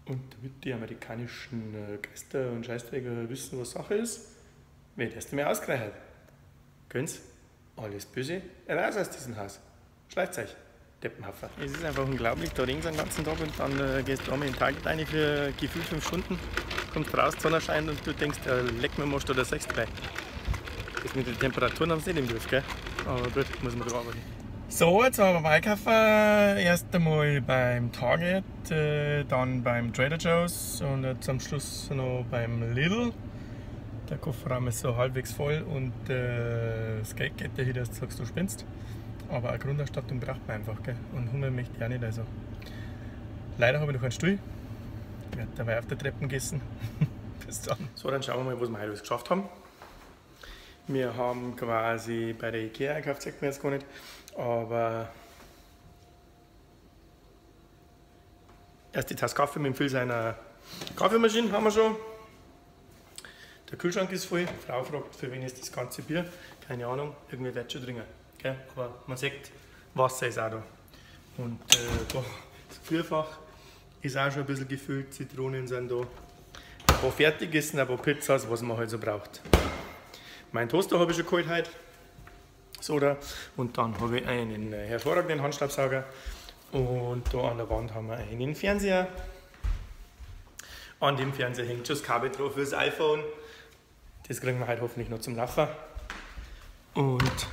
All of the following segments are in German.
Und damit die amerikanischen Geister und Scheißträger wissen, was Sache ist, wird erst einmal ausgereicht. Gönn's, alles Böse, raus aus diesem Haus. Schleift euch, Deppenhaffer. Es ist einfach unglaublich, da regnet es den ganzen Tag und dann gehst du einmal in den Tag rein für gefühlt 5 Stunden, kommst raus, die Sonne scheint und du denkst, leck mir mal, da 6 gleich. Das mit den Temperaturen haben sie nicht im Griff, gell? Aber gut, muss man da arbeiten. So, jetzt haben wir einkaufen. Erst einmal beim Target, dann beim Trader Joe's und jetzt am Schluss noch beim Lidl. Der Kofferraum ist so halbwegs voll und das Geld geht dahin, dass du sagst, du spinnst. Aber eine Grundausstattung braucht man einfach, gell? Und Hunger möchte ich auch nicht. Also. Leider habe ich noch einen Stuhl. Ich werde dabei auf der Treppe gegessen. Bis dann. So, dann schauen wir mal, was wir heute alles geschafft haben. Wir haben quasi bei der Ikea einkauft, sagt man jetzt gar nicht, aber erst die Tasse Kaffee mit dem Füll seiner Kaffeemaschine haben wir schon. Der Kühlschrank ist voll. Die Frau fragt, für wen ist das ganze Bier? Keine Ahnung, irgendwie wird es schon dringen. Okay? Aber man sieht, Wasser ist auch da. Und da, das Gefrierfach ist auch schon ein bisschen gefüllt, Zitronen sind da. Ein paar Fertigessen, ein paar Pizzas, was man halt so braucht. Mein Toaster habe ich schon geholt heute. Soda. Und dann habe ich einen hervorragenden Handstaubsauger. Und da an der Wand haben wir einen Fernseher. An dem Fernseher hängt schon das Kabel drauf für das iPhone. Das kriegen wir heute hoffentlich noch zum Laufen. Und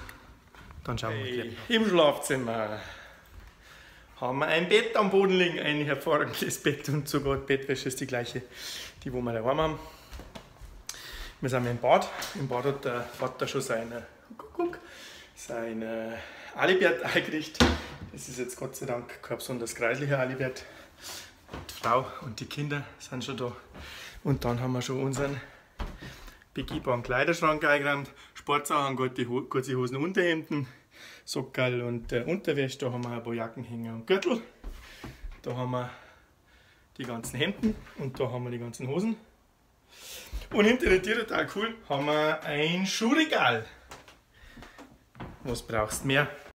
dann schauen wir mal. Im Schlafzimmer haben wir ein Bett am Boden liegen, ein hervorragendes Bett und sogar die Bettwäsche ist die gleiche, die wir daheim haben. Wir sind im Bad. Im Bad hat der Vater schon sein Alibert eingerichtet. Das ist jetzt Gott sei Dank kein besonders kreislicher Alibert. Die Frau und die Kinder sind schon da. Und dann haben wir schon unseren begehbaren Kleiderschrank eingeräumt. Sportsachen, kurze Hosen, Unterhemden, Sockerl und Unterwäsche. Da haben wir ein paar Jackenhänger und Gürtel. Da haben wir die ganzen Hemden und da haben wir die ganzen Hosen. Und hinter der Tür, total cool, haben wir ein Schuhregal. Was brauchst du mehr?